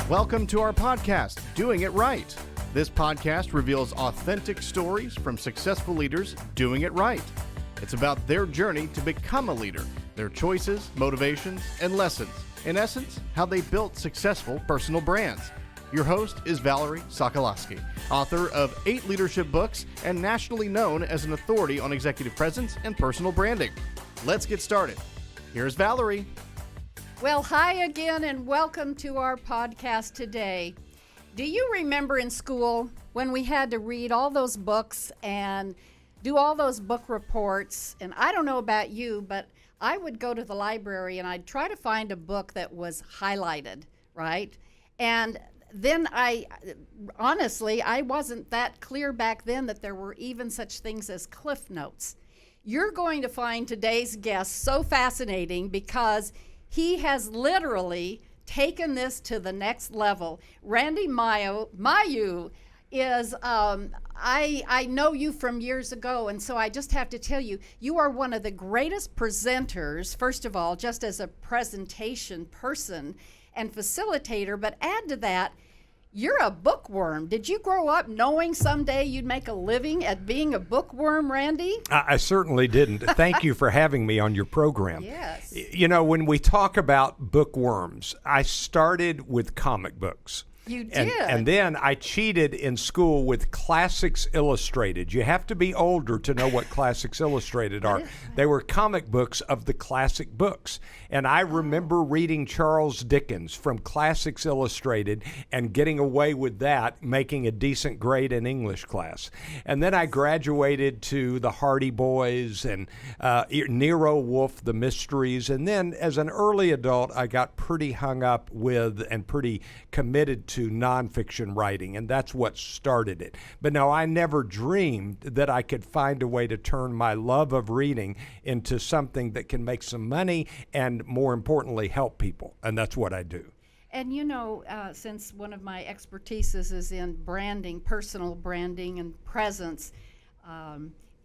Welcome to our podcast, Doing It Right. This podcast reveals authentic stories from successful leaders doing it right. It's about their journey to become a leader, their choices, motivations, and lessons. In essence, how they built successful personal brands. Your host is Valerie Sokolosky, author of 8 leadership books and nationally known as an authority on executive presence and personal branding. Let's get started. Here's Valerie. Well, hi again and welcome to our podcast today. Do you remember in school when we had to read all those books and do all those book reports? And I don't know about you, but I would go to the library and I'd try to find a book that was highlighted, right? And then I wasn't that clear back then that there were even such things as Cliff Notes. You're going to find today's guest so fascinating because he has literally taken this to the next level. Randy Mayeux is, I know you from years ago, and so I just have to tell you, you are one of the greatest presenters, first of all, just as a presentation person and facilitator, but add to that, you're a bookworm. Did you grow up knowing someday you'd make a living at being a bookworm, Randy? I certainly didn't. Thank you for having me on your program. Yes. You know, when we talk about bookworms, I started with comic books. You did. And then I cheated in school with Classics Illustrated. You have to be older to know what Classics Illustrated are. They were comic books of the classic books. And I remember reading Charles Dickens from Classics Illustrated and getting away with that, making a decent grade in English class. And then I graduated to the Hardy Boys and Nero Wolfe, The Mysteries. And then as an early adult, I got pretty hung up with and pretty committed to nonfiction writing, and that's what started it. But no, I never dreamed that I could find a way to turn my love of reading into something that can make some money and, more importantly, help people, and that's what I do. And you know, since one of my expertises is in branding, personal branding and presence,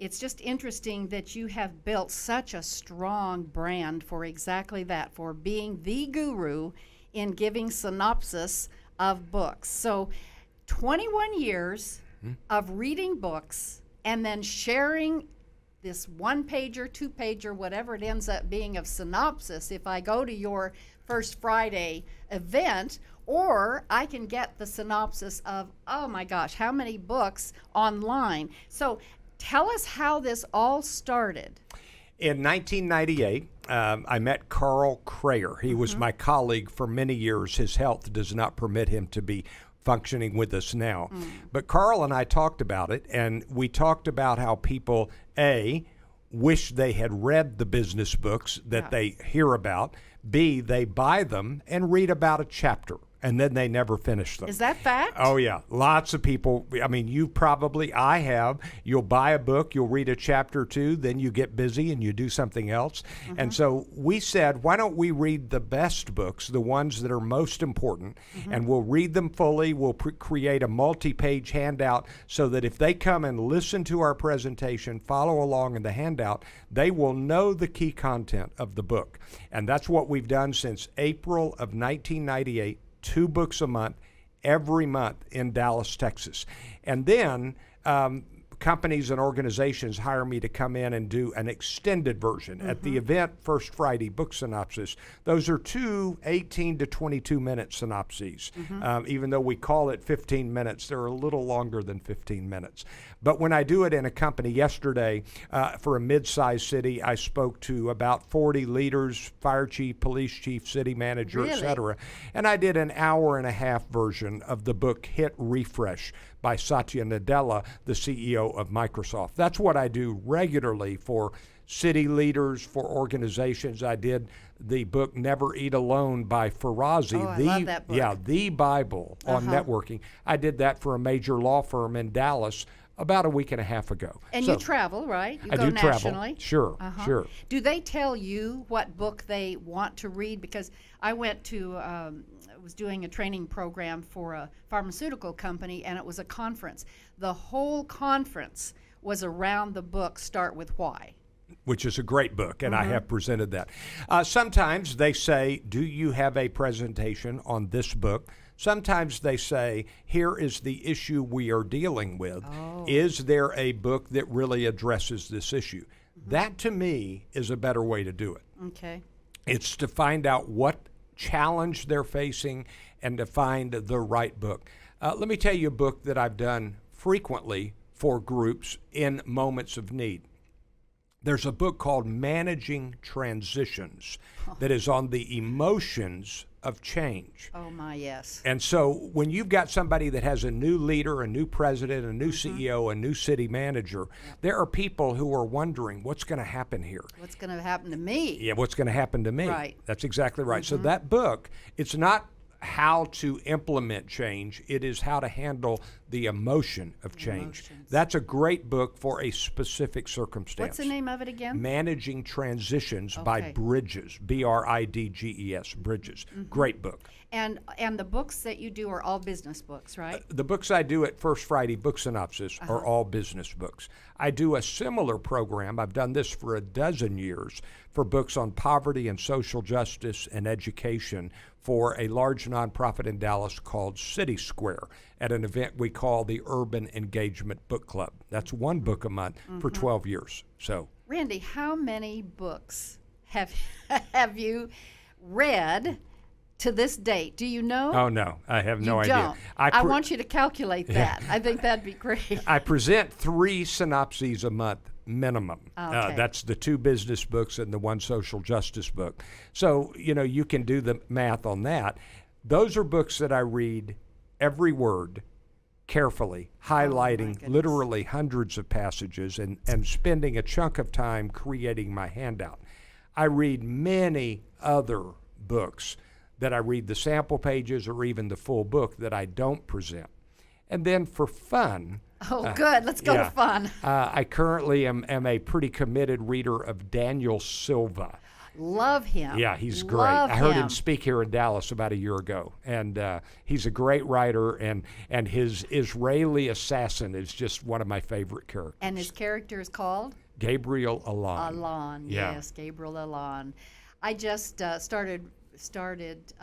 it's just interesting that you have built such a strong brand for exactly that, for being the guru in giving synopsis of books. So 21 years of reading books and then sharing this 1-pager, 2-pager, whatever it ends up being of synopsis if I go to your First Friday event, or I can get the synopsis of, oh my gosh, how many books online. So tell us how this all started. In 1998, I met Carl Crayer. He was my colleague for many years. His health does not permit him to be functioning with us now. But Carl and I talked about it, and we talked about how people, A, wish they had read the business books that they hear about, B, they buy them and read about a chapter, and then they never finish them. Is that fact? Oh, yeah. Lots of people. I mean, I have. You'll buy a book, you'll read a chapter or two, then you get busy and you do something else. And so we said, why don't we read the best books, the ones that are most important, and we'll read them fully. We'll create a multi-page handout so that if they come and listen to our presentation, follow along in the handout, they will know the key content of the book. And that's what we've done since April of 1998. 2 books a month, every month in Dallas, Texas. And then companies and organizations hire me to come in and do an extended version. At the event, First Friday Book Synopsis, those are 2 18 to 22-minute synopses. Even though we call it 15 minutes, they're a little longer than 15 minutes. But when I do it in a company, yesterday, for a mid-sized city, I spoke to about 40 leaders, fire chief, police chief, city manager, et cetera. And I did an hour-and-a-half version of the book Hit Refresh by Satya Nadella, the CEO of Microsoft. That's what I do regularly for city leaders, for organizations. I did the book Never Eat Alone by Farazi. I love that book. Yeah, the Bible on networking. I did that for a major law firm in Dallas about a week and a half ago. And you travel, right? You I go do nationally. Travel. Sure. Do they tell you what book they want to read? Because I went to, was doing a training program for a pharmaceutical company, and it was a conference. The whole conference was around the book Start With Why. which is a great book, and I have presented that. Sometimes they say, do you have a presentation on this book? Sometimes they say, here is the issue we are dealing with. Oh. Is there a book that really addresses this issue? That, to me, is a better way to do it. Okay. It's to find out what challenge they're facing and to find the right book. Let me tell you a book that I've done frequently for groups in moments of need. There's a book called Managing Transitions that is on the emotions of change. Oh, my, yes. And so when you've got somebody that has a new leader, a new president, a new CEO, a new city manager, there are people who are wondering, what's going to happen here? What's going to happen to me? Yeah, what's going to happen to me? Right. That's exactly right. So that book, it's not how to implement change, it is how to handle the emotion of change. Emotions. That's a great book for a specific circumstance. What's the name of it again? Managing Transitions by Okay. Bridges, Bridges, Bridges. Great book. And the books that you do are all business books, right? The books I do at First Friday Book Synopsis are all business books. I do a similar program, I've done this for a dozen years, for books on poverty and social justice and education for a large nonprofit in Dallas called City Square at an event we call the Urban Engagement Book Club. That's one book a month for 12 years. So, Randy, how many books have you read to this date? Do you know? oh no, I have no you idea. don't. I want you to calculate that. I think that'd be great. I present 3 synopses a month minimum. Okay. That's the 2 business books and the 1 social justice book. So, you can do the math on that. Those are books that I read every word carefully, highlighting goodness. literally hundreds of passages and spending a chunk of time creating my handout. I read many other books that I read the sample pages or even the full book that I don't present. And then for fun, Oh, good. Let's go to fun. I currently am a pretty committed reader of Daniel Silva. Love him. Yeah, he's great. Love I heard him him speak here in Dallas about a year ago, and he's a great writer, and his Israeli assassin is just one of my favorite characters. And his character is called? Gabriel Allon. Allon. Yeah. Yes, Gabriel Allon. I just started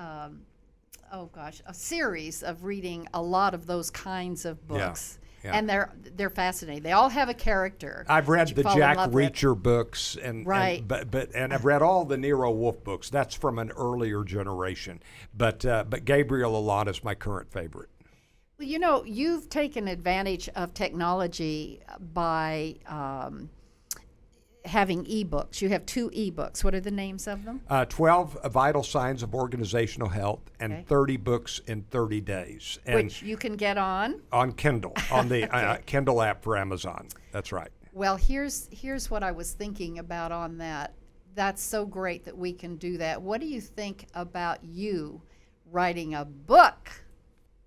a series of reading a lot of those kinds of books. Yeah. And they're fascinating. They all have a character. I've read that you the fall in Jack love with. Reacher books, and I've read all the Nero Wolfe books. That's from an earlier generation. But Gabriel Allon is my current favorite. Well, you've taken advantage of technology by having ebooks. You have 2 ebooks. What are the names of them? 12 Vital Signs of Organizational Health and Okay. 30 books in 30 days. And Which you can get on. on Kindle, on the Kindle app for Amazon. That's right. Well, here's what I was thinking about on that. That's so great that we can do that. What do you think about you writing a book,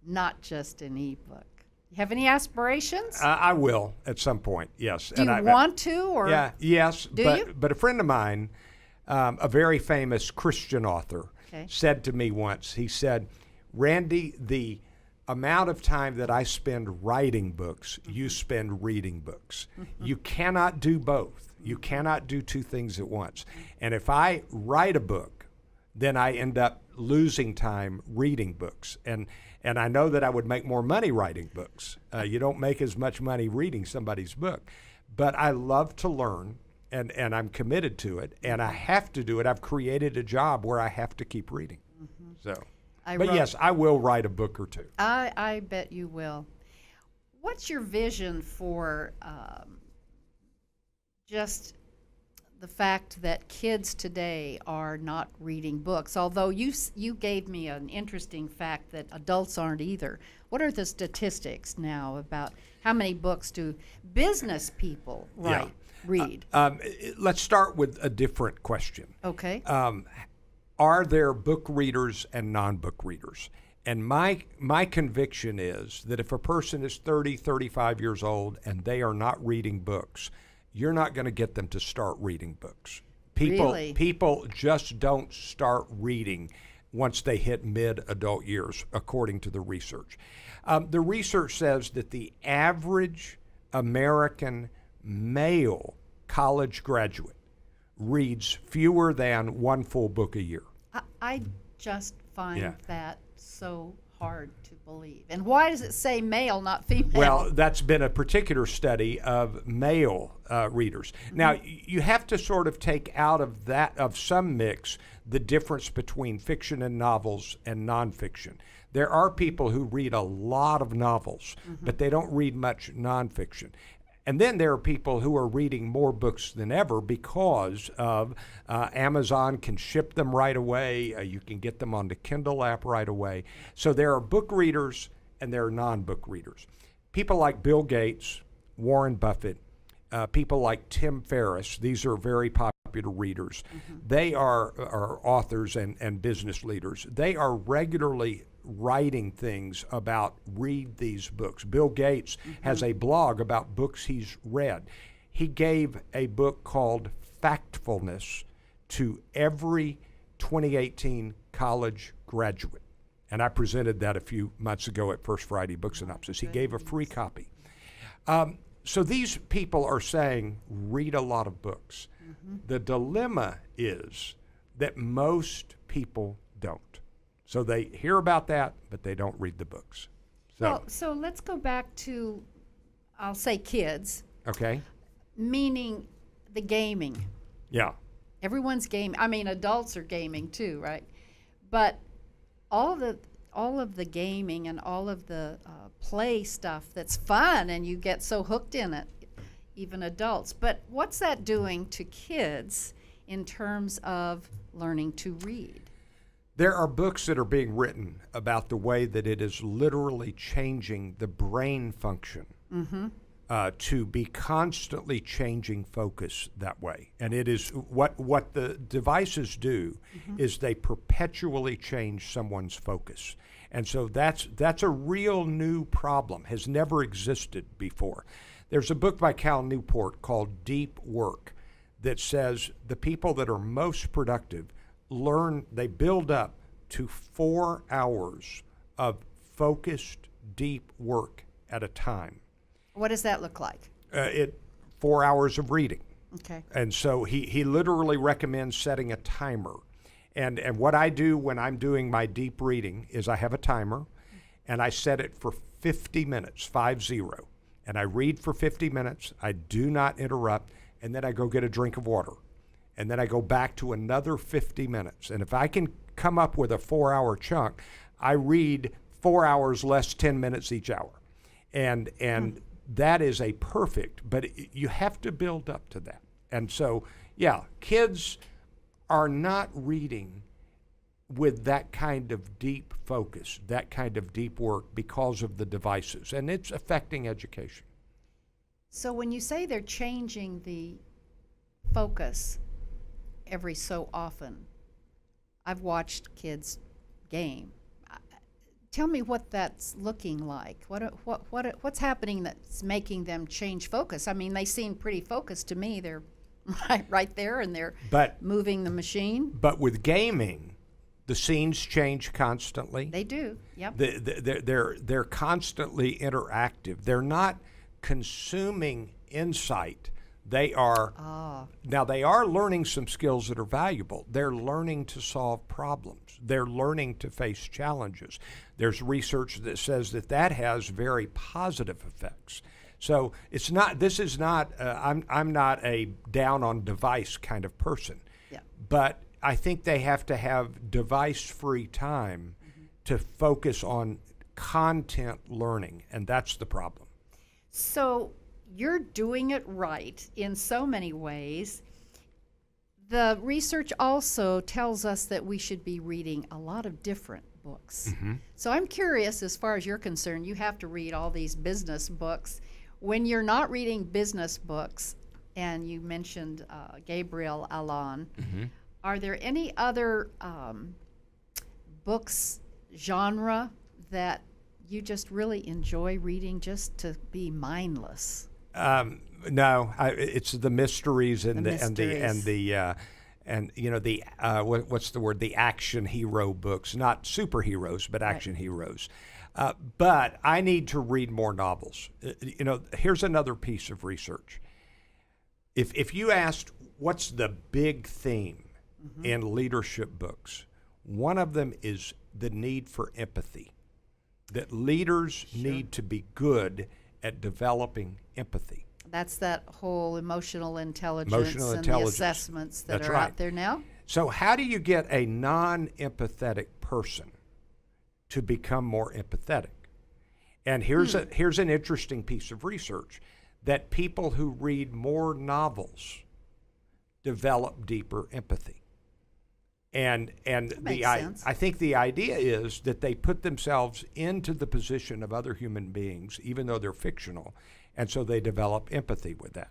not just an ebook? You have any aspirations? I will at some point, yes. Do you want to, or? Yeah, yes. Do but, you? But a friend of mine, a very famous Christian author, Okay. said to me once, he said, Randy, the amount of time that I spend writing books, you spend reading books. You cannot do both. You cannot do 2 things at once. And if I write a book, then I end up losing time reading books. And I know that I would make more money writing books. You don't make as much money reading somebody's book. But I love to learn, and I'm committed to it, and I have to do it. I've created a job where I have to keep reading. So, yes, I will write a book or 2. I bet you will. What's your vision for just the fact that kids today are not reading books? Although you gave me an interesting fact that adults aren't either. What are the statistics now about how many books do business people read? Let's start with a different question. Okay. Are there book readers and non-book readers? And my conviction is that if a person is 30, 35 years old and they are not reading books, you're not going to get them to start reading books. Really? People just don't start reading once they hit mid-adult years, according to the research. The research says that the average American male college graduate reads fewer than one full book a year. I just find Yeah. that so hard to believe. And why does it say male, not female? Well, that's been a particular study of male readers. Now, you have to sort of take out of some mix the difference between fiction and novels and nonfiction. There are people who read a lot of novels, but they don't read much nonfiction. And then there are people who are reading more books than ever because of Amazon can ship them right away. You can get them on the Kindle app right away. So there are book readers and there are non-book readers. People like Bill Gates, Warren Buffett, people like Tim Ferriss, these are very popular readers. They are authors and business leaders. They are regularly writing things about read these books. Bill Gates has a blog about books he's read. He gave a book called Factfulness to every 2018 college graduate. And I presented that a few months ago at First Friday Book Synopsis. He gave a free copy. So these people are saying, read a lot of books. The dilemma is that most people don't. So they hear about that, but they don't read the books. So let's go back to, I'll say kids, Okay. meaning the gaming. Yeah. Everyone's gaming. I mean, adults are gaming too, right? But all of the gaming and all of the play stuff that's fun, and you get so hooked in it, even adults. But what's that doing to kids in terms of learning to read? There are books that are being written about the way that it is literally changing the brain function to be constantly changing focus that way. And it is what the devices do is they perpetually change someone's focus. And so that's a real new problem, has never existed before. There's a book by Cal Newport called Deep Work that says the people that are most productive they build up to 4 hours of focused, deep work at a time. What does that look like? 4 hours of reading. Okay. And so he literally recommends setting a timer. And what I do when I'm doing my deep reading is I have a timer, and I set it for 50 minutes, 50. And I read for 50 minutes. I do not interrupt, and then I go get a drink of water. And then I go back to another 50 minutes. And if I can come up with a 4 hour chunk, I read 4 hours less 10 minutes each hour. And that is a perfect, but you have to build up to that. And so, yeah, kids are not reading with that kind of deep focus, that kind of deep work because of the devices, and it's affecting education. So when you say they're changing the focus every so often, I've watched kids game. Tell me what that's looking like. What's happening that's making them change focus? I mean, they seem pretty focused to me. They're right there, and they're moving the machine. But with gaming, the scenes change constantly. They do. Yep. They're constantly interactive. They're not consuming insight. They are now they are learning some skills that are valuable. They're learning to solve problems. They're learning to face challenges. There's research that says that has very positive effects. So it's not. This is not. I'm not a down on device kind of person. Yeah. But I think they have to have device-free time to focus on content learning, and that's the problem. So you're doing it right in so many ways. The research also tells us that we should be reading a lot of different books. So I'm curious, as far as you're concerned, you have to read all these business books. When you're not reading business books, and you mentioned Gabriel Allon, are there any other books genre that you just really enjoy reading just to be mindless? No, it's the mysteries and what's the word? The action hero books, not superheroes, but action heroes. But I need to read more novels. Here's another piece of research. If you asked what's the big theme in leadership books, one of them is the need for empathy. That leaders need to be good at developing empathy. That's that whole emotional intelligence and the assessments that are out there now. So how do you get a non-empathetic person to become more empathetic? And here's an interesting piece of research, that people who read more novels develop deeper empathy. And I think the idea is that they put themselves into the position of other human beings, even though they're fictional, and so they develop empathy with that.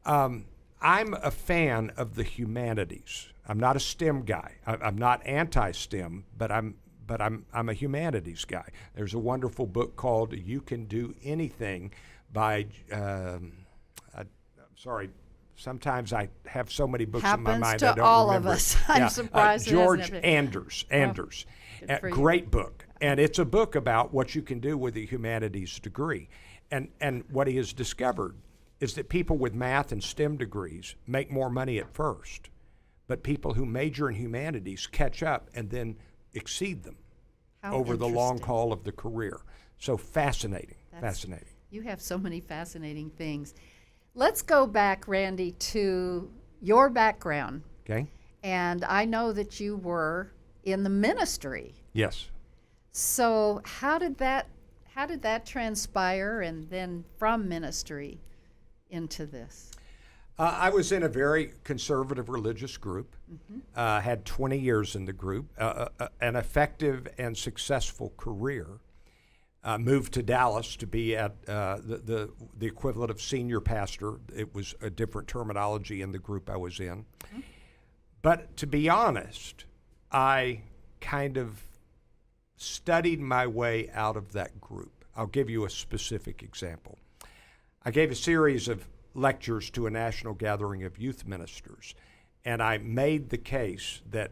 I'm a fan of the humanities. I'm not a STEM guy. I'm not anti-STEM, but I'm a humanities guy. There's a wonderful book called "You Can Do Anything" by sometimes I have so many books in my mind I don't remember. Happens to all of us. I'm surprised. George Anders. Great book. And it's a book about what you can do with a humanities degree. And what he has discovered is that people with math and STEM degrees make more money at first, but people who major in humanities catch up and then exceed them over the long haul of the career. So fascinating. You have so many fascinating things. Let's go back, Randy, to your background. Okay. And I know that you were in the ministry. Yes. So how did that transpire, and then from ministry into this? I was in a very conservative religious group, had 20 years in the group, an effective and successful career. Moved to Dallas to be at the equivalent of senior pastor. It was a different terminology in the group I was in. But to be honest, I kind of studied my way out of that group. I'll give you a specific example. I gave a series of lectures to a national gathering of youth ministers, and I made the case that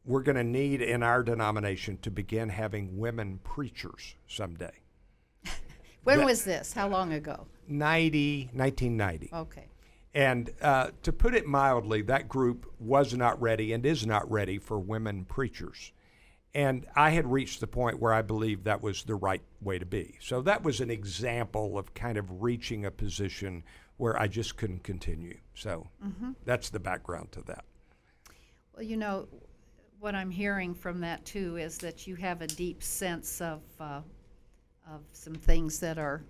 we're going to need in our denomination to begin having women preachers someday. When was this? How long ago? 1990. Okay. And to put it mildly, that group was not ready and is not ready for women preachers. And I had reached the point where I believed that was the right way to be. So that was an example of kind of reaching a position where I just couldn't continue. So that's the background to that. Well, you know, what I'm hearing from that too is that you have a deep sense of some things that are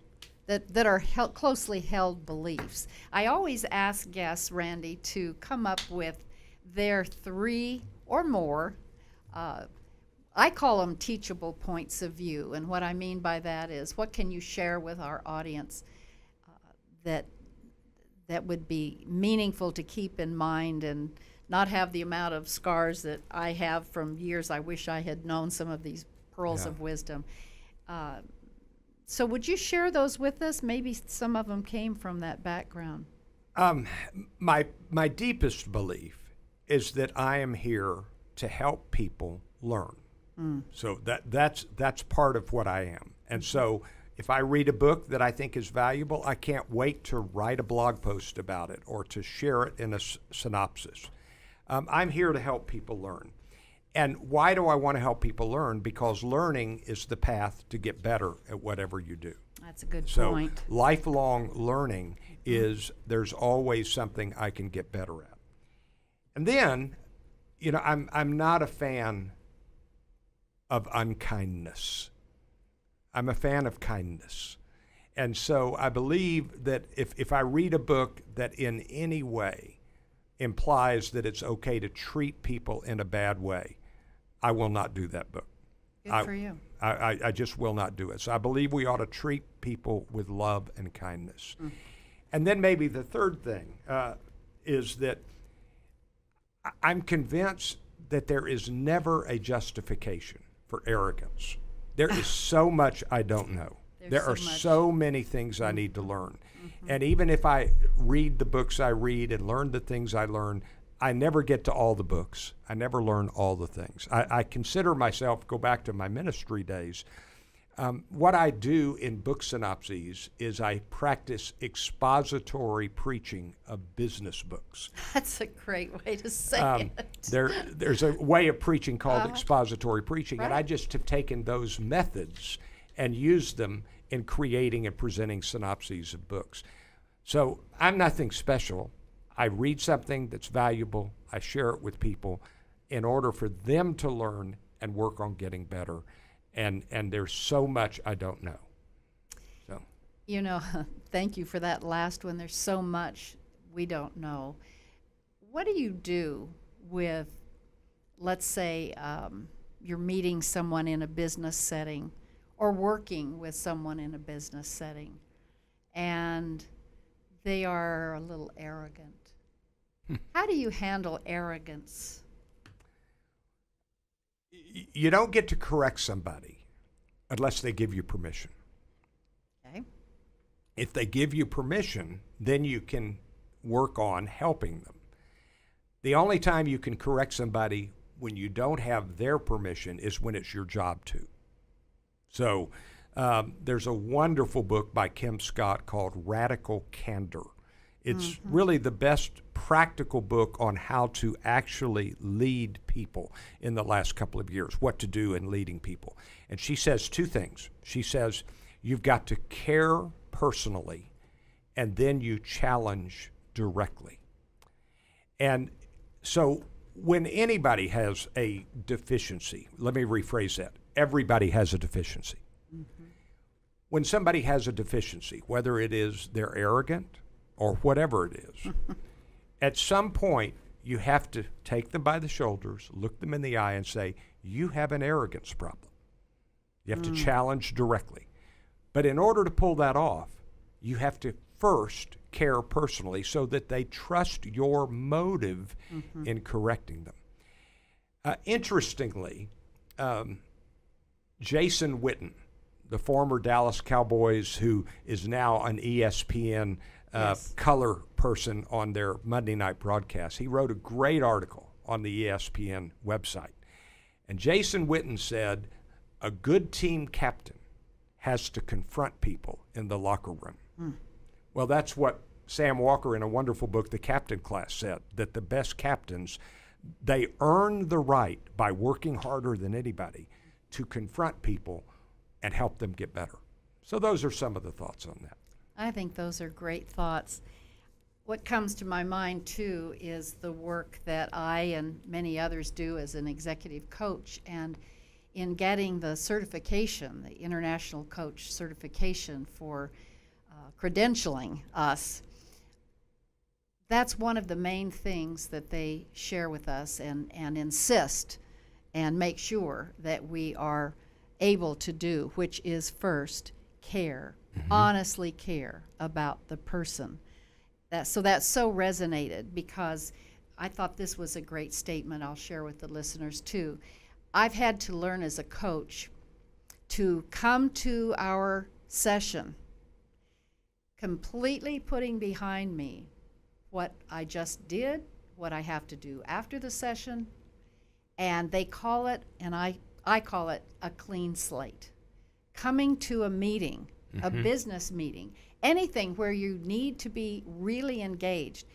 closely held beliefs. I always ask guests, Randy, to come up with their 3 or more. I call them teachable points of view, and what I mean by that is, what can you share with our audience that would be meaningful to keep in mind and not have the amount of scars that I have from years I wish I had known some of these pearls of wisdom. So would you share those with us? Maybe some of them came from that background. My deepest belief is that I am here to help people learn. So that's part of what I am. And so if I read a book that I think is valuable, I can't wait to write a blog post about it or to share it in a synopsis. I'm here to help people learn. And why do I want to help people learn? Because learning is the path to get better at whatever you do. That's a good So point. lifelong learning is, there's always something I can get better at. And then, you know, I'm not a fan of unkindness. I'm a fan of kindness. And so I believe that if I read a book that in any way implies that it's okay to treat people in a bad way, I will not do that book. Good for you. I just will not do it. So I believe we ought to treat people with love and kindness. And then maybe the third thing is that I'm convinced that there is never a justification for arrogance. There is so much I don't know. There are so many things I need to learn. And even if I read the books I read and learn the things I learn, I never get to all the books. I never learn all the things. I consider myself, go back to my ministry days, What I do in book synopses is I practice expository preaching of business books. That's a great way to say it. There's a way of preaching called expository preaching, and I Right. just have taken those methods and used them in creating and presenting synopses of books. So I'm nothing special. I read something that's valuable, I share it with people in order for them to learn and work on getting better. And there's so much I don't know. So You know, thank you for that last one. There's so much we don't know. What do you do with, let's say, you're meeting someone in a business setting or working with someone in a business setting, and they are a little arrogant? How do you handle arrogance? you don't get to correct somebody unless they give you permission. Okay. If they give you permission, then you can work on helping them. The only time you can correct somebody when you don't have their permission is when it's your job to. So there's a wonderful book by Kim Scott called Radical Candor. It's really the best practical book on how to actually lead people in the last couple of years, what to do in leading people. And she says two things. She says, you've got to care personally, and then you challenge directly. And so when anybody has a deficiency, let me rephrase that. Everybody has a deficiency. When somebody has a deficiency, whether it is they're arrogant or whatever it is, at some point you have to take them by the shoulders, look them in the eye and say, you have an arrogance problem. You have to challenge directly. But in order to pull that off, you have to first care personally so that they trust your motive in correcting them. Interestingly, Jason Witten, the former Dallas Cowboys who is now an ESPN color person on their Monday night broadcast, he wrote a great article on the ESPN website. And Jason Witten said, a good team captain has to confront people in the locker room. Well, that's what Sam Walker in a wonderful book, The Captain Class, said, that the best captains, they earn the right by working harder than anybody to confront people and help them get better. So those are some of the thoughts on that. I think those are great thoughts. What comes to my mind, too, is the work that I and many others do as an executive coach. And in getting the certification, the International Coach certification for credentialing us, that's one of the main things that they share with us and insist and make sure that we are able to do, which is first care, honestly care about the person. So that so resonated because I thought this was a great statement I'll share with the listeners too. I've had to learn as a coach to come to our session completely putting behind me what I just did, what I have to do after the session, and they call it, and I call it a clean slate. Coming to a meeting, a business meeting, anything where you need to be really engaged,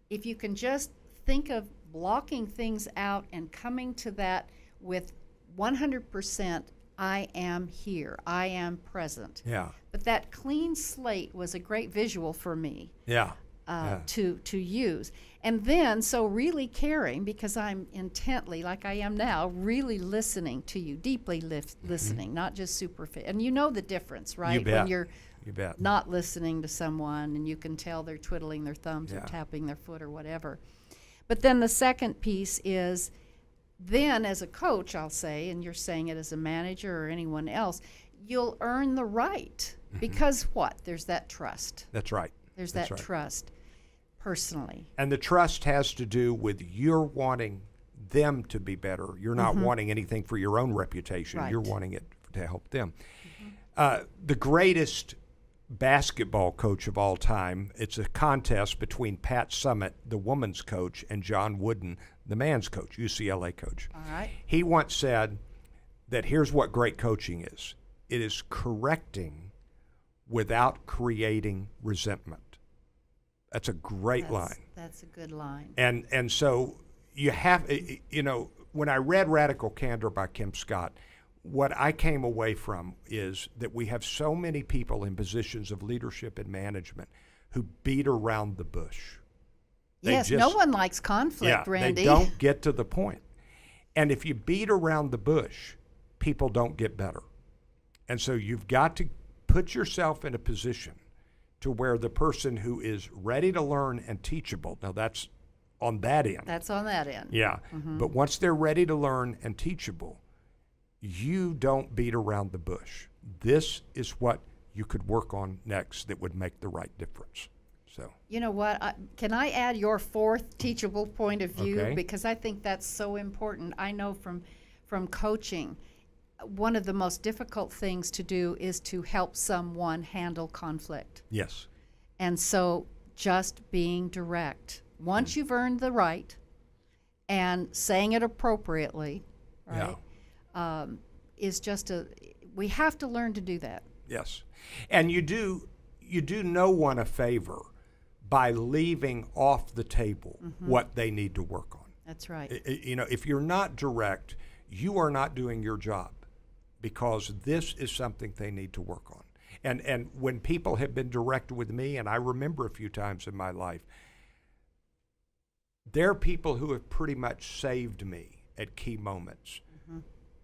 if you can just think of blocking things out and coming to that with 100%, I am here, I am present. Yeah. But that clean slate was a great visual for me. Yeah. To use. And then, so really caring, because I'm intently, like I am now, really listening to you, deeply listening, not just superficial. And you know the difference, right? You bet. When you're You bet. not listening to someone and you can tell they're twiddling their thumbs or Yeah. tapping their foot or whatever. But then the second piece is, then as a coach, I'll say, and you're saying it as a manager or anyone else, you'll earn the right. Because what? There's that trust. That's right. There's That's that right. trust personally. And the trust has to do with you're wanting them to be better. You're not wanting anything for your own reputation. Right. You're wanting it to help them. The greatest basketball coach of all time, it's a contest between Pat Summitt, the woman's coach, and John Wooden, the man's coach, UCLA coach. All right. He once said that here's what great coaching is. it is correcting without creating resentment. That's a great line. That's a good line. And so you have, when I read Radical Candor by Kim Scott, what I came away from is that we have so many people in positions of leadership and management who beat around the bush. Yes, no one likes conflict, Randy. They don't get to the point. And if you beat around the bush, people don't get better. And so you've got to put yourself in a position to where the person who is ready to learn and teachable, now that's on that end. That's on that end. Yeah. Mm-hmm. But once they're ready to learn and teachable, you don't beat around the bush. This is what you could work on next that would make the right difference. So, you know what? Can I add your fourth teachable point of view? Okay. Because I think that's so important. I know from coaching, one of the most difficult things to do is to help someone handle conflict. yes. And so just being direct. Once you've earned the right and saying it appropriately, right, is just we have to learn to do that. Yes. And you do no one a favor by leaving off the table what they need to work on. That's right. If you're not direct, you are not doing your job, because this is something they need to work on. And when people have been direct with me, and I remember a few times in my life, there are people who have pretty much saved me at key moments,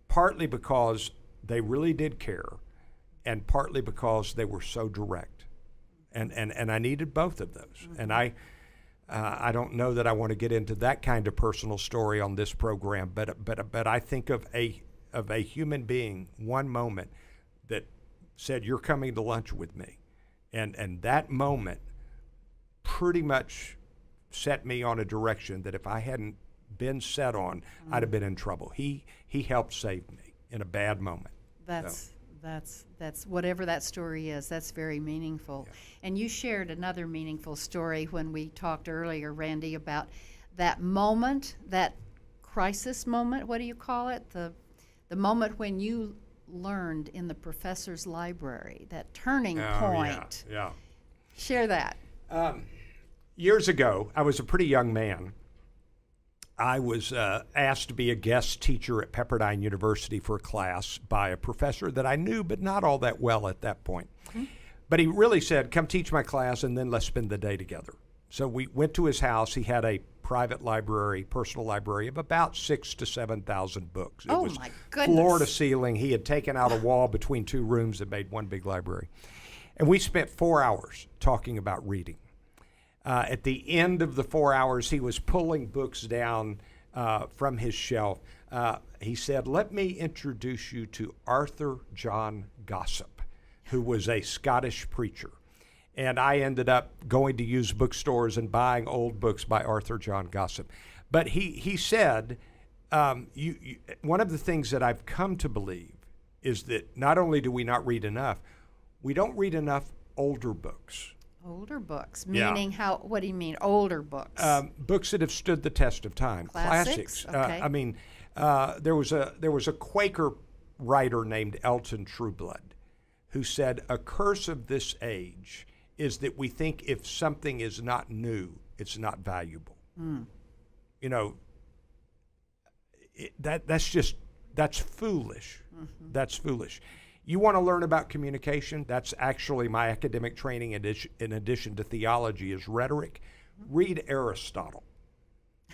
partly because they really did care, and partly because they were so direct. And I needed both of those. And I don't know that I want to get into that kind of personal story on this program, but I think of a human being, one moment, that said, "You're coming to lunch with me," and that moment pretty much set me on a direction that if I hadn't been set on, I'd have been in trouble. He helped save me in a bad moment. That's whatever that story is, that's very meaningful. Yeah. And you shared another meaningful story when we talked earlier, Randy, about that moment, that crisis moment, what do you call it? The moment when you learned in the professor's library, that turning point. Yeah. Share that. Years ago, I was a pretty young man. I was asked to be a guest teacher at Pepperdine University for a class by a professor that I knew, but not all that well at that point. But he really said, "Come teach my class, and then let's spend the day together." So we went to his house. He had a private library, personal library of about 6,000 to 7,000 books. It was my goodness. floor to ceiling. He had taken out a wall between two rooms that made one big library. And we spent 4 hours talking about reading. At the end of the 4 hours, he was pulling books down from his shelf. He said, "Let me introduce you to Arthur John Gossip, who was a Scottish preacher." And I ended up going to used bookstores and buying old books by Arthur John Gossip. But he said, one of the things that I've come to believe is that not only do we not read enough, we don't read enough older books. Older books, Yeah. meaning how? What do you mean, older books? Books that have stood the test of time, Classics? Okay. There was a Quaker writer named Elton Trueblood who said, "A curse of this age is that we think if something is not new, it's not valuable." That's foolish. That's foolish. You want to learn about communication? That's actually my academic training in addition to theology is rhetoric. Read Aristotle.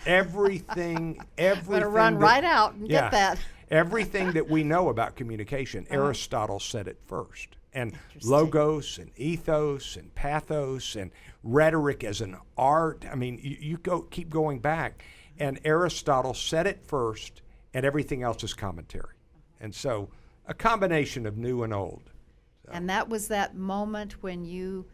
Everything. Better run right out and get that. Everything that we know about communication, Aristotle said it first. And Interesting. logos and ethos and pathos and rhetoric as an art. I mean, you keep going back, and Aristotle said it first, and everything else is commentary. And so a combination of new and old. So And that was that moment when you,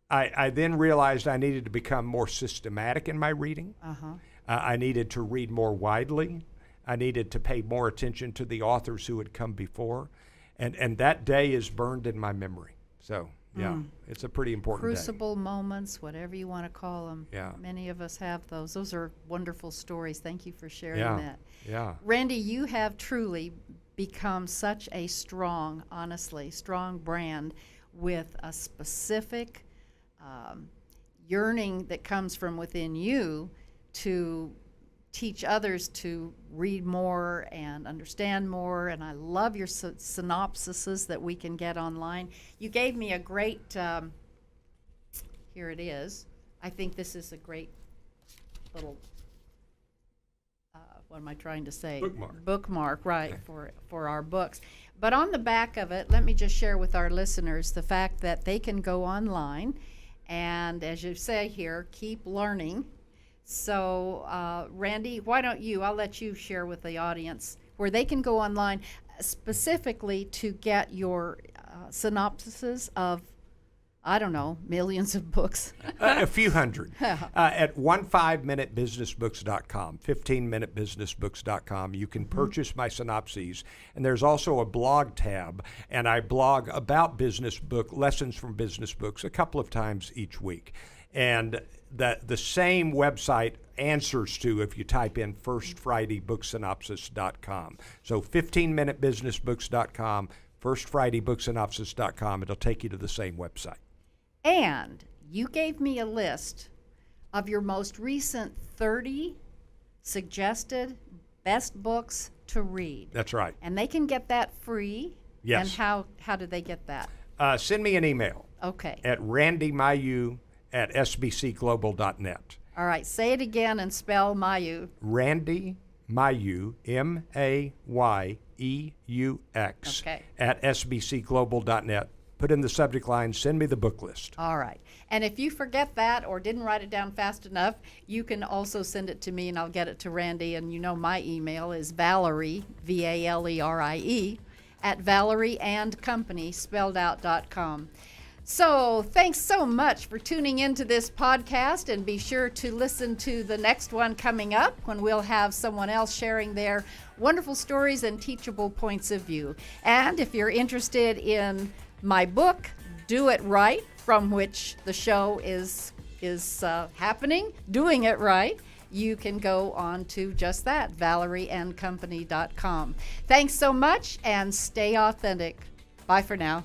I then realized I needed to become more systematic in my reading. uh-huh. I needed to read more widely. I needed to pay more attention to the authors who had come before. And that day is burned in my memory. So, yeah, it's a pretty important Crucible moments, whatever you want to call them. Yeah. Many of us have those. Those are wonderful stories. Thank you for sharing Yeah. that. day. Yeah. Randy, you have truly become such a strong, honestly, strong brand with a specific yearning that comes from within you to teach others to read more and understand more. And I love your synopsises that we can get online. You gave me a great, here it is. I think this is a great little, what am I trying to say? Bookmark, right, for our books. But on the back of it, let me just share with our listeners the fact that they can go online and, as you say here, keep learning. So, Randy, why don't I'll let you share with the audience where they can go online specifically to get your synopsises of, I don't know, millions of books. A few hundred. At 15minutebusinessbooks.com, 15minutebusinessbooks.com, you can purchase my synopses. And there's also a blog tab, and I blog about business book, lessons from business books, a couple of times each week. And the same website answers to if you type in firstfridaybooksynopsis.com. So 15minutebusinessbooks.com, firstfridaybooksynopsis.com. It'll take you to the same website. And you gave me a list of your most recent 30 suggested best books to read. That's right. And they can get that free. Yes. And how do they get that? Send me an email. Okay. At randymayeux@sbcglobal.net. All right. Say it again and spell Mayeux. Randy Mayeux, MAYEUX, Okay. at sbcglobal.net. Put in the subject line, send me the book list. All right. And if you forget that or didn't write it down fast enough, you can also send it to me and I'll get it to Randy. And you know my email is Valerie, Valerie, at ValerieandCompany, spelled out.com. So thanks so much for tuning into this podcast, and be sure to listen to the next one coming up when we'll have someone else sharing their wonderful stories and teachable points of view. And if you're interested in my book, Do It Right, from which the show is happening, Doing It Right, you can go on to just that, ValerieandCompany.com. Thanks so much, and stay authentic. Bye for now.